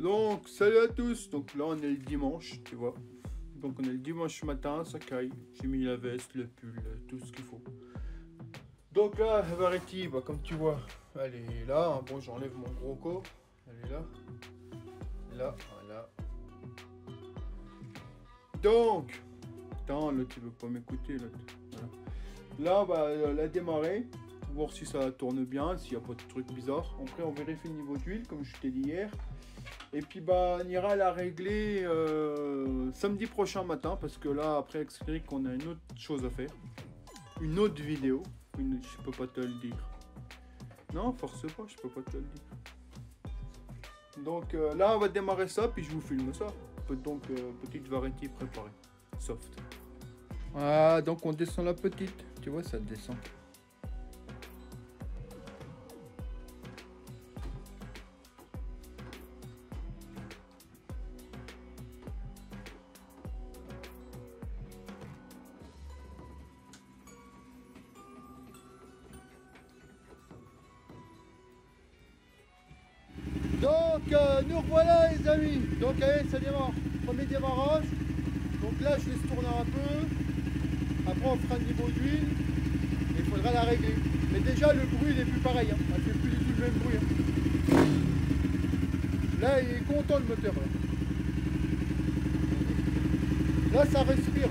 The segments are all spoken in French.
Donc, salut à tous. Donc là, on est le dimanche, tu vois. Donc, on est le dimanche matin, ça caille. J'ai mis la veste, le pull, tout ce qu'il faut. Donc là, Variety, bah, comme tu vois, elle est là. Bon, j'enlève mon gros corps. Elle est là. Là, voilà. Donc, attends, là, tu veux pas m'écouter, là. Voilà. Là, bah, elle a démarré. Voir si ça tourne bien, s'il n'y a pas de trucs bizarres. Après, on vérifie le niveau d'huile, comme je t'ai dit hier. Et puis, bah, on ira la régler samedi prochain matin, parce que là, après avec Cédric, on a une autre chose à faire. Une autre vidéo. Je peux pas te le dire. Non, force pas, je peux pas te le dire. Donc là, on va démarrer ça, puis je vous filme ça. Donc, petite Variety préparée. Soft. Ah, donc on descend la petite. Tu vois, ça descend. Donc nous revoilà les amis. Donc allez, ça démarre. Premier démarrage. Donc là je laisse tourner un peu. Après on fera le niveau d'huile. Et il faudra la régler. Mais déjà le bruit il est plus pareil. Hein. Elle fait plus du tout le même bruit. Hein. Là il est content le moteur. Là ça respire.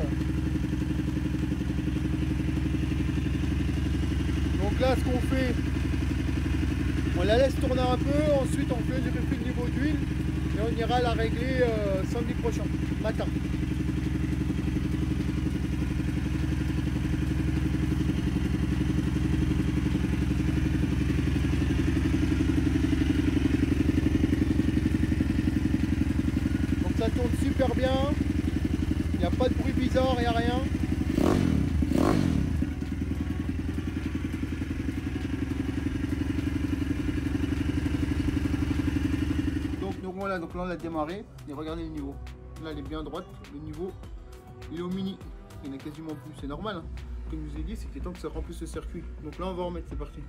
Donc là ce qu'on fait. On la laisse tourner un peu, ensuite on fait le niveau d'huile et on ira la régler samedi prochain, matin. Donc ça tourne super bien, il n'y a pas de bruit bizarre, il n'y a rien. Voilà, donc là on l'a démarré et regardez le niveau. Là elle est bien droite, le niveau il est au mini, il n'y en a quasiment plus, c'est normal. Hein. Comme je vous ai dit, c'était temps que ça remplisse le circuit. Donc là on va remettre, c'est parti.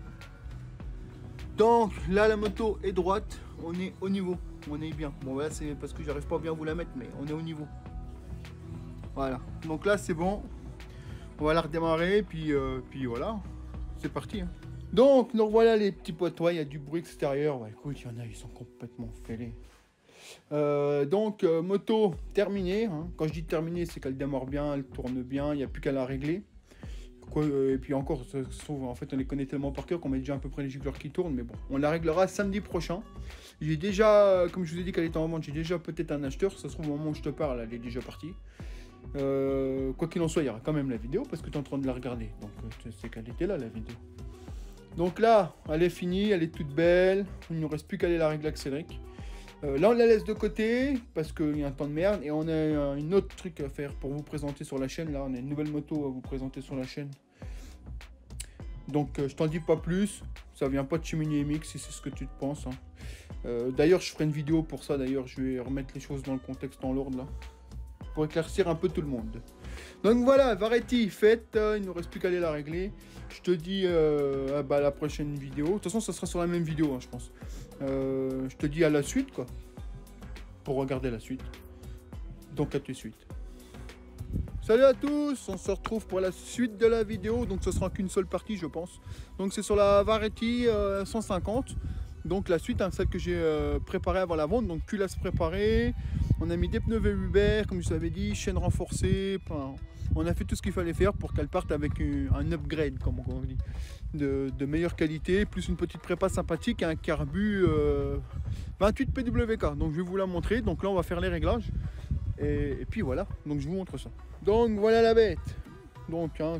Donc là la moto est droite, on est au niveau, on est bien. Bon voilà, c'est parce que j'arrive pas bien à vous la mettre, mais on est au niveau. Voilà, donc là c'est bon, on va la redémarrer, puis voilà, c'est parti. Hein. Donc nous revoilà les petits potois, il y a du bruit extérieur. Ouais, écoute, il y en a, ils sont complètement fêlés. Moto terminée. Hein. Quand je dis terminée, c'est qu'elle démarre bien, elle tourne bien, il n'y a plus qu'à la régler. Et puis encore, en fait, on les connaît tellement par cœur qu'on met déjà à peu près les gicleurs qui tournent. Mais bon, on la réglera samedi prochain. J'ai déjà, comme je vous ai dit qu'elle était en vente, j'ai déjà peut-être un acheteur. Ça se trouve au moment où je te parle, elle est déjà partie. Quoi qu'il en soit, il y aura quand même la vidéo parce que tu es en train de la regarder. Donc, c'est qu'elle était là, la vidéo. Donc là, elle est finie, elle est toute belle. Il ne nous reste plus qu'à aller la régler avec Cédric. Là, on la laisse de côté parce qu'il y a un temps de merde. Et on a une autre truc à faire pour vous présenter sur la chaîne. Là, on a une nouvelle moto à vous présenter sur la chaîne. Donc, je t'en dis pas plus. Ça vient pas de chez Mini MX si c'est ce que tu te penses. Hein. D'ailleurs, je ferai une vidéo pour ça. D'ailleurs, je vais remettre les choses dans le contexte, dans l'ordre là. Pour éclaircir un peu tout le monde. Donc voilà, Variety faite, il ne nous reste plus qu'à aller la régler. Je te dis à la prochaine vidéo. De toute façon, ça sera sur la même vidéo, hein, je pense. Je te dis à la suite, quoi. Pour regarder la suite. Donc à tout de suite. Salut à tous, on se retrouve pour la suite de la vidéo. Donc ce sera qu'une seule partie, je pense. Donc c'est sur la Variety 150. Donc la suite, hein, celle que j'ai préparée avant la vente. Donc culasse préparée. On a mis des pneus Weber, comme je vous avais dit, chaîne renforcée. Enfin, on a fait tout ce qu'il fallait faire pour qu'elle parte avec un upgrade, comme on dit, de meilleure qualité, plus une petite prépa sympathique et un carbu 28 PWK. Donc je vais vous la montrer. Donc là, on va faire les réglages. Et puis voilà, donc je vous montre ça. Donc voilà la bête. Donc, hein,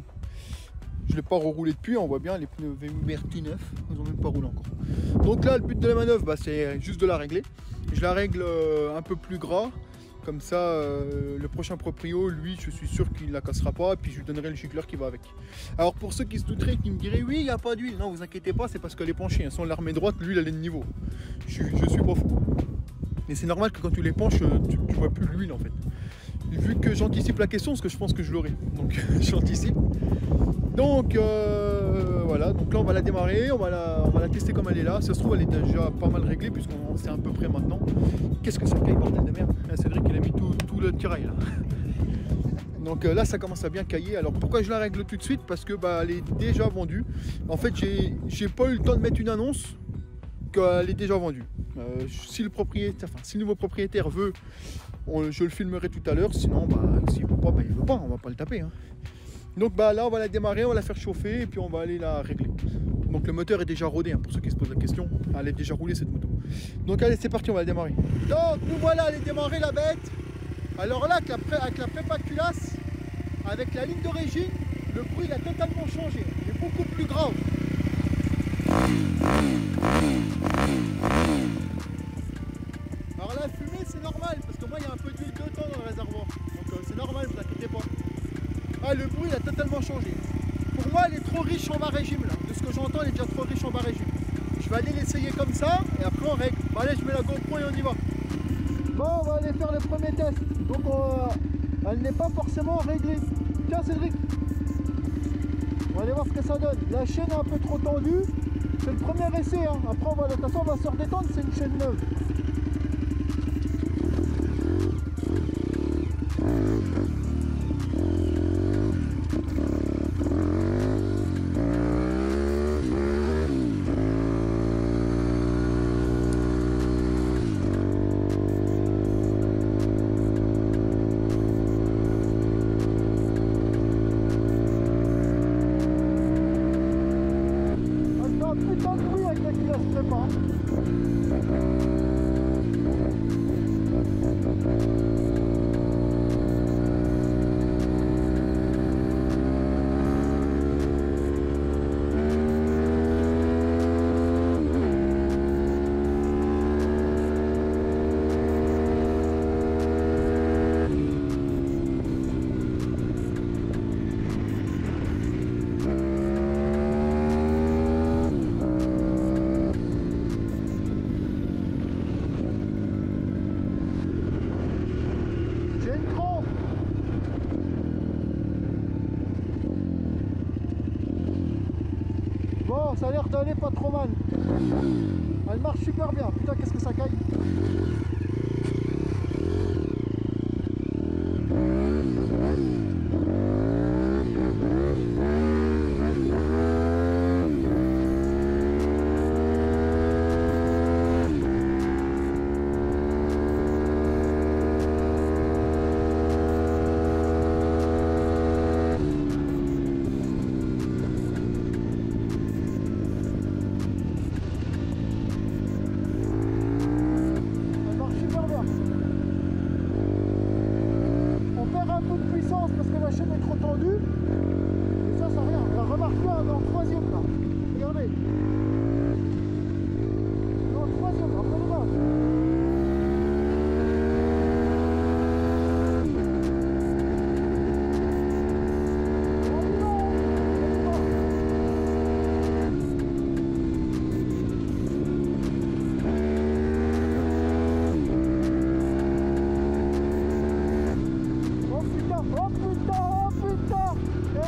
je ne l'ai pas reroulé depuis, on voit bien les pneus Weber tout neufs, ils n'ont même pas roulé encore. Donc là, le but de la manœuvre, bah, c'est juste de la régler. Je la règle un peu plus gras, comme ça, le prochain proprio, lui, je suis sûr qu'il ne la cassera pas, et puis je lui donnerai le gicleur qui va avec. Alors pour ceux qui se douteraient, qui me diraient, oui, il n'y a pas d'huile, non, vous inquiétez pas, c'est parce qu'elle est penchée. Si on la remet droite, l'huile, elle est de niveau. Je suis pas fou. Mais c'est normal que quand tu les penches, tu vois plus l'huile en fait. vu que j'anticipe la question, parce que je pense que je l'aurai, donc j'anticipe. Donc voilà, donc là on va la démarrer, on va la tester comme elle est là. Ça se trouve elle est déjà pas mal réglée puisqu'on sait à peu près maintenant. Qu'est-ce que ça caille, bordel de merde. Cédric il a mis tout le tirail là. Donc là ça commence à bien cailler. Alors pourquoi je la règle tout de suite? Parce que bah, elle est déjà vendue. En fait j'ai pas eu le temps de mettre une annonce qu'elle est déjà vendue. Si le nouveau propriétaire veut, je le filmerai tout à l'heure. Sinon bah s'il veut pas, bah, il veut pas, on va pas le taper. Hein. Donc bah là on va la démarrer, on va la faire chauffer et puis on va aller la régler. Donc le moteur est déjà rodé, hein, pour ceux qui se posent la question. Elle est déjà roulée cette moto. Donc allez c'est parti, on va la démarrer. Donc nous voilà, elle est démarrée la bête. Alors là avec la prépa culasse, avec la ligne d'origine, le bruit il a totalement changé. Il est beaucoup plus grave. Alors la fumée c'est normal parce que moi il y a un peu d'huile de temps dans le réservoir. Donc c'est normal, vous inquiétez pas. Ah, le bruit il a totalement changé. Pour moi, elle est trop riche en bas régime là. De ce que j'entends, elle est déjà trop riche en bas régime. Je vais aller l'essayer comme ça et après on règle. Bon, allez, je mets la GoPro et on y va. Bon, on va aller faire le premier test. Donc, elle n'est pas forcément réglée. Tiens, Cédric. On va aller voir ce que ça donne. La chaîne est un peu trop tendue. C'est le premier essai. Hein. Après, de toute façon, on va se redétendre. C'est une chaîne neuve. Putain de bruit avec la culasse prépa. Bon, ça a l'air d'aller pas trop mal. Elle marche super bien. Putain, qu'est-ce que ça caille. Parce que la chaîne est trop tendue et ça rien. On a remarqué dans le troisième là. Regardez. Dans le troisième, après le bas.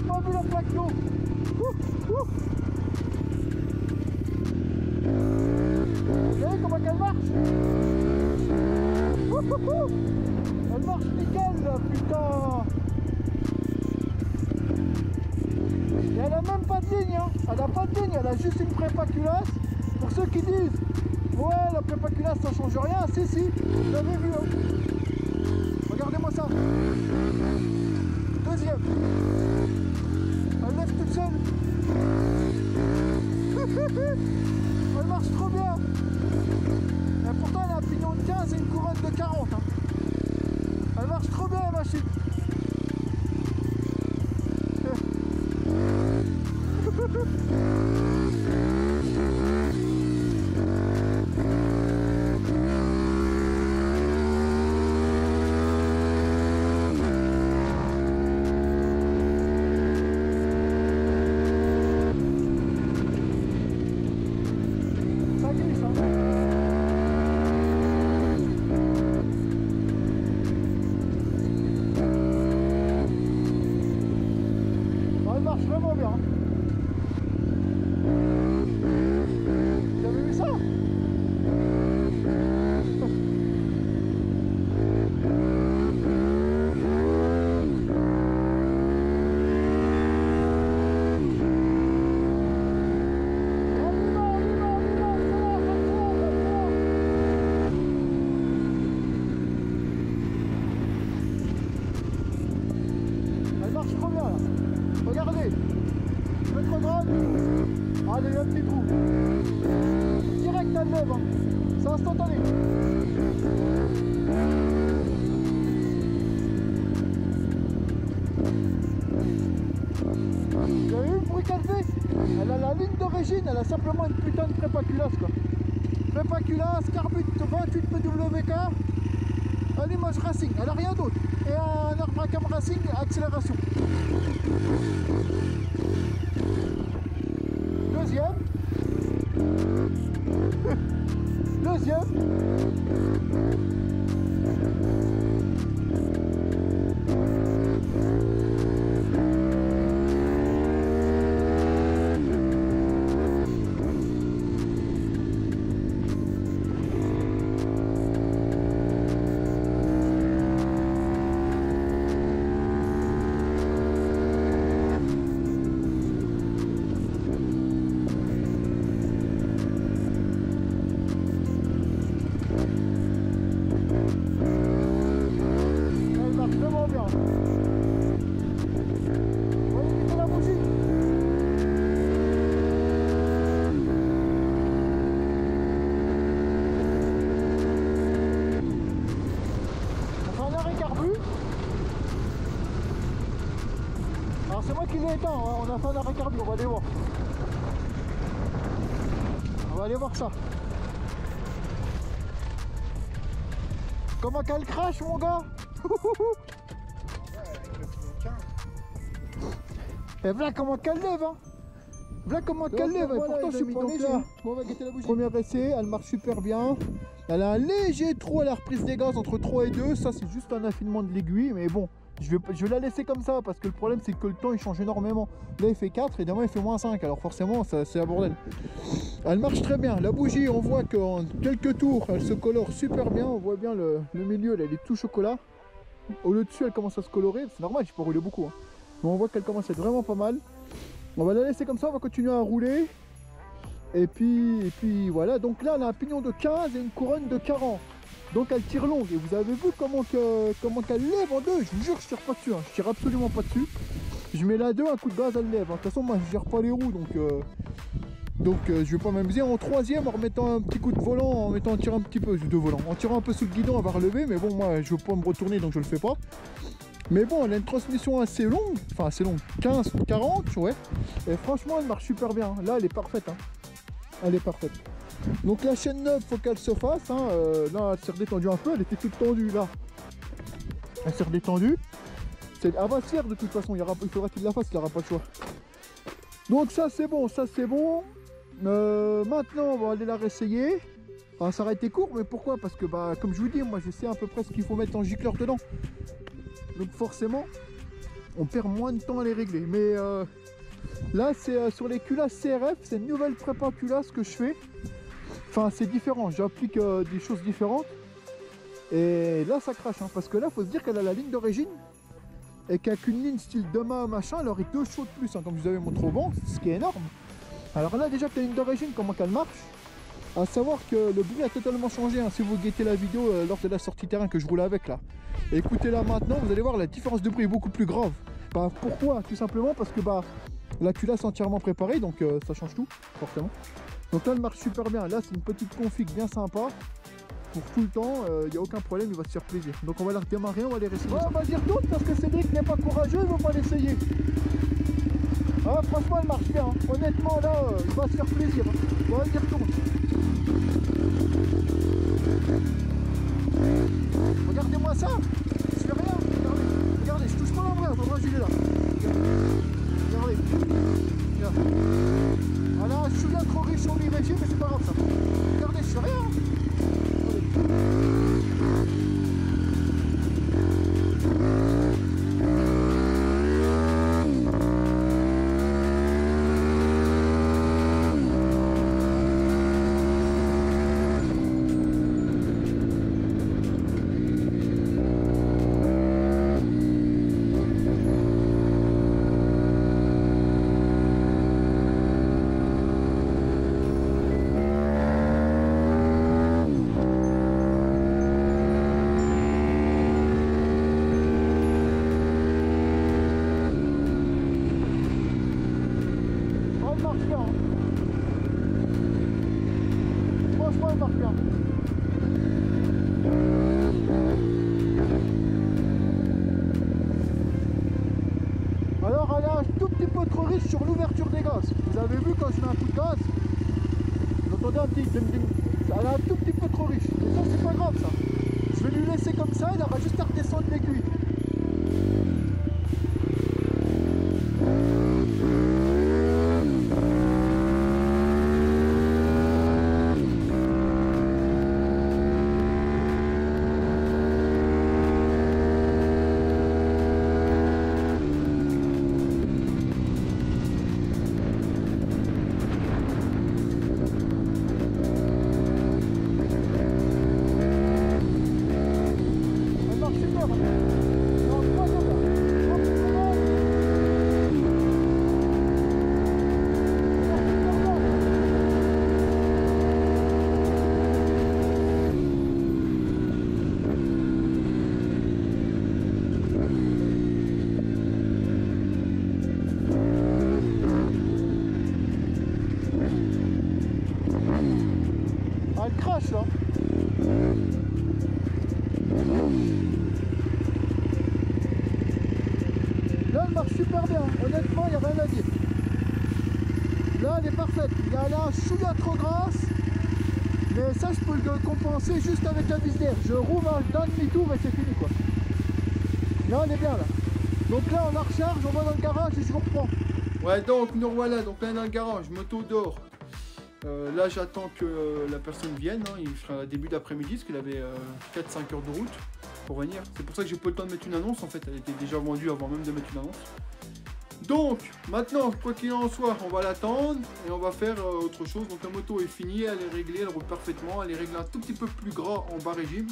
Pas vu la plaque d'eau. Vous voyez comment elle marche? Elle marche nickel là, putain. Et elle a même pas de ligne, hein. Elle a pas de ligne, elle a juste une prépa culasse. Pour ceux qui disent ouais la prépa culasse ça change rien, si, vous l'avez vu, hein. Regardez-moi ça. Deuxième. Elle lève toute seule. Elle marche trop bien. Et pourtant elle a un pignon de 15 et une couronne de 40. Hein. Elle marche trop bien la machine. Allez, un petit trou. Direct, elle lève. Hein. C'est instantané. Vous avez vu le bruit qu'elle fait? Elle a la ligne d'origine, elle a simplement une putain de prépa culasse quoi. Prépa culasse, carbut 28 PWK, allumage racing, elle a rien d'autre. Et un arbre cam racing, accélération. Deuxième. Deuxième. Alors c'est moi qui l'ai éteint, hein. On a fait un arrêt carbu, on va aller voir. On va aller voir ça. Comment qu'elle crache mon gars. Et voilà comment qu'elle lève hein. Voilà comment qu'elle lève, et pourtant je suis pas léger. Bon, on va guetter la bougie. Premier essai, elle marche super bien. Elle a un léger trou à la reprise des gaz entre 3 et 2, ça c'est juste un affinement de l'aiguille, mais bon, je vais la laisser comme ça parce que le problème c'est que le temps il change énormément. Là il fait 4 et demain il fait moins 5, alors forcément c'est un bordel. Elle marche très bien, la bougie on voit qu'en quelques tours elle se colore super bien, on voit bien le milieu là, il est tout chocolat. Au lieu dessus elle commence à se colorer, c'est normal, j'ai pas roulé beaucoup. Hein. Mais on voit qu'elle commence à être vraiment pas mal. On va la laisser comme ça, on va continuer à rouler. Et puis voilà, donc là elle a un pignon de 15 et une couronne de 40. Donc elle tire longue. Et vous avez vu comment qu'elle lève en deux. Je vous jure, je tire pas dessus, hein. Je tire absolument pas dessus. Je mets la 2, un coup de gaz, elle lève. De toute façon, moi je gère pas les roues, donc je vais pas m'amuser. En troisième, en remettant un petit coup de volant, en tirant un petit peu de volant, en tirant un peu sous le guidon, elle va relever. Mais bon, moi je veux pas me retourner, donc je le fais pas. Mais bon, elle a une transmission assez longue, enfin assez longue, 15, 40, ouais. Et franchement, elle marche super bien. Là, elle est parfaite, hein. Elle est parfaite. Donc la chaîne neuve, faut qu'elle se fasse. Hein. Là, elle s'est redétendue un peu, elle était toute tendue là. Elle s'est redétendue. Elle va se faire de toute façon, il faudra qu'il la fasse, il n'aura pas le choix. Donc ça c'est bon, ça c'est bon. Maintenant, on va aller la réessayer. Enfin, ça aurait été court, mais pourquoi? Parce que bah, comme je vous dis, moi je sais à peu près ce qu'il faut mettre en gicleur dedans. Donc forcément, on perd moins de temps à les régler. Mais là, c'est sur les culasses CRF, c'est une nouvelle prépa culasse que je fais. Enfin, c'est différent, j'applique des choses différentes. Et là, ça crache, hein, parce que là, il faut se dire qu'elle a la ligne d'origine. Et qu'avec une ligne style demain machin, elle aurait 2 chevaux de plus, hein, comme je vous avais montré au banc, ce qui est énorme. Alors là, déjà que la ligne d'origine, comment qu'elle marche. À savoir que le bruit a totalement changé, hein, si vous guettez la vidéo lors de la sortie terrain que je roule avec là. Écoutez-la maintenant, vous allez voir la différence de bruit est beaucoup plus grave. Bah, pourquoi? Tout simplement parce que bah, la culasse est entièrement préparée, donc ça change tout, forcément. Donc là, elle marche super bien. Là, c'est une petite config bien sympa. Pour tout le temps, il n'y a aucun problème, il va se faire plaisir. Donc on va la redémarrer, on va les réessayer. On va dire d'autres parce que Cédric n'est pas courageux, il ne veut pas l'essayer. Ah, franchement, elle marche bien. Hein. Honnêtement, là, il va se faire plaisir. Hein. On va y retourner. Regardez-moi ça. Je fais rien. Regardez, regardez, je touche pas l'embrayage. L'embrayage, il est là. Regardez. Regarde. Voilà, je suis là trop riche en IVG, mais c'est pas grave ça. Regardez, je fais rien. peu trop riche sur l'ouverture des gaz. Vous avez vu quand je mets un coup de gaz, vous entendez un petit ding ding. Elle est un tout petit peu trop riche. Mais ça c'est pas grave ça. Je vais lui laisser comme ça, il aura juste à redescendre l'aiguille. Elle crache là. Là elle marche super bien, honnêtement il n'y a rien à dire. Là elle est parfaite, il y a là un chouïa trop grasse. Mais ça je peux le compenser juste avec la vis d'air. Je rouvre d'un demi-tour et c'est fini quoi. Là on est bien là. Donc là on la recharge, on va dans le garage et je vous reprends. Ouais, donc nous voilà, donc là dans le garage, moto dehors. Là j'attends que la personne vienne, hein. Il sera début d'après-midi parce qu'il avait 4-5 heures de route pour venir. C'est pour ça que j'ai pas eu le temps de mettre une annonce en fait, elle était déjà vendue avant même de mettre une annonce. Donc maintenant, quoi qu'il en soit, on va l'attendre et on va faire autre chose. Donc la moto est finie, elle est réglée, elle roule parfaitement, elle est réglée un tout petit peu plus gras en bas régime.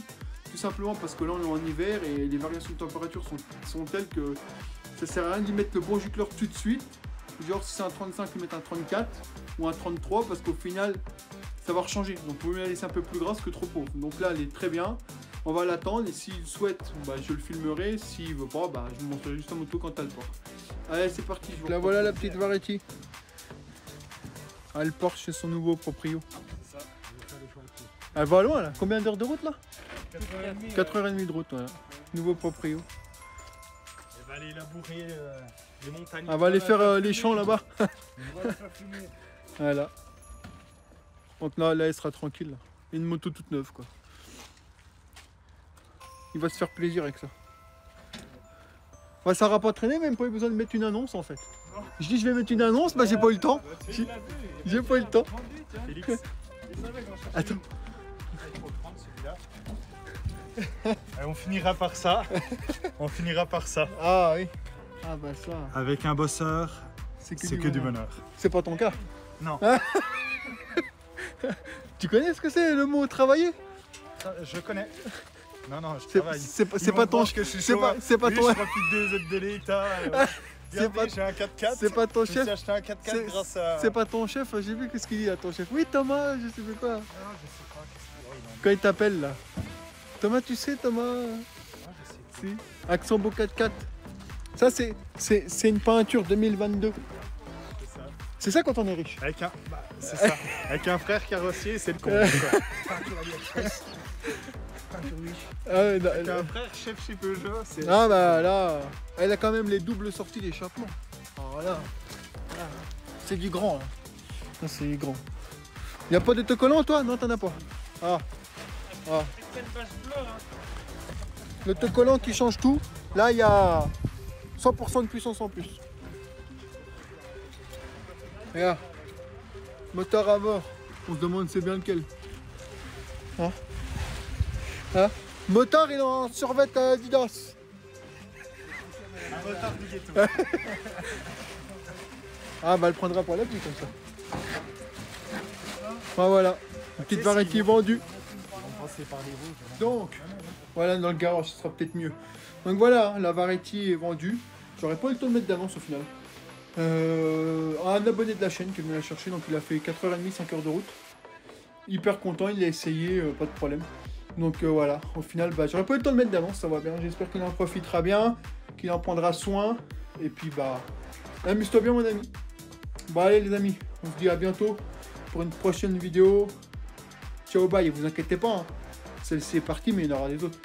Tout simplement parce que là on est en hiver et les variations de température sont telles que ça sert à rien d'y mettre le bon gicleur tout de suite. Genre si c'est un 35, lui mettre un 34 ou un 33 parce qu'au final ça va rechanger. Donc vous mieux la laisser un peu plus grasse que trop pauvre. Donc là elle est très bien. On va l'attendre et s'il souhaite, bah, je le filmerai. S'il veut pas, bah, je vous montrerai juste la moto quand elle part. Allez c'est parti. La voilà la petite Varetti. Elle porte chez son nouveau proprio. Elle va loin là. Combien d'heures de route là? 4h30 de route, voilà. Nouveau proprio. Elle va aller labourer les montagnes. Elle va aller faire les champs là-bas. On va la faire fumer. Voilà. Donc là, elle sera tranquille. Là. Une moto toute neuve quoi. Il va se faire plaisir avec ça. Ouais, ça n'aura pas traîné, même pas eu besoin de mettre une annonce en fait. Non. Je dis je vais mettre une annonce, bah j'ai pas eu le temps. J'ai pas eu le temps. Félix, attends. Il faut le prendre celui-là. Et on finira par ça. On finira par ça. Ah oui. Ah bah ça. Avec un bosseur, c'est que du bonheur. C'est pas ton cas? Non. Hein? Tu connais ce que c'est le mot travailler? Je connais. Non, non, je travaille. C'est pas ton chef. C'est pas ton chef. Je profite des aides de l'État. J'ai un 4x4. C'est pas ton chef. J'ai acheté un 4x4 grâce à. C'est pas ton chef. J'ai vu qu'est-ce qu'il dit à ton chef. Oui, Thomas, je sais pas quoi. Non, je sais pas. Quand il t'appelle là. Thomas, tu sais, Thomas. Ah, je sais. Si. Accent beau 4x4. Ça, c'est une peinture 2022. C'est ça quand on est riche. Avec un. Bah, c'est ça. Avec un frère carrossier, c'est le con. Peinture avec un frère chef chez Peugeot, c'est... Ah bah là, elle a quand même les doubles sorties d'échappement. Alors là, c'est du grand là. Ça c'est du grand. Y'a pas d'autocollant toi? Non, t'en as pas. Ah. L'autocollant qui change tout. Là il y a 100% de puissance en plus. Regarde. Moteur à mort. On se demande c'est bien lequel. Hein? Moteur il est en survette Adidas. Un motard du ghetto. Ah bah elle prendra pas la pluie comme ça. Ah voilà, une petite Varetti vendue. Donc, voilà dans le garage, ce sera peut-être mieux. Donc voilà, la Varetti est vendue. J'aurais pas eu le temps de mettre d'annonce au final. Un abonné de la chaîne qui est venu la chercher, donc il a fait 4h30, 5 heures de route. Hyper content, il l'a essayé, pas de problème. Donc voilà, au final, bah, j'aurais pas eu le temps de mettre d'annonce, ça va bien. J'espère qu'il en profitera bien, qu'il en prendra soin. Et puis bah, amuse-toi bien mon ami. Bon allez les amis, on se dit à bientôt pour une prochaine vidéo. Ciao bye, vous inquiétez pas, hein. Celle-ci est partie mais il y en aura des autres.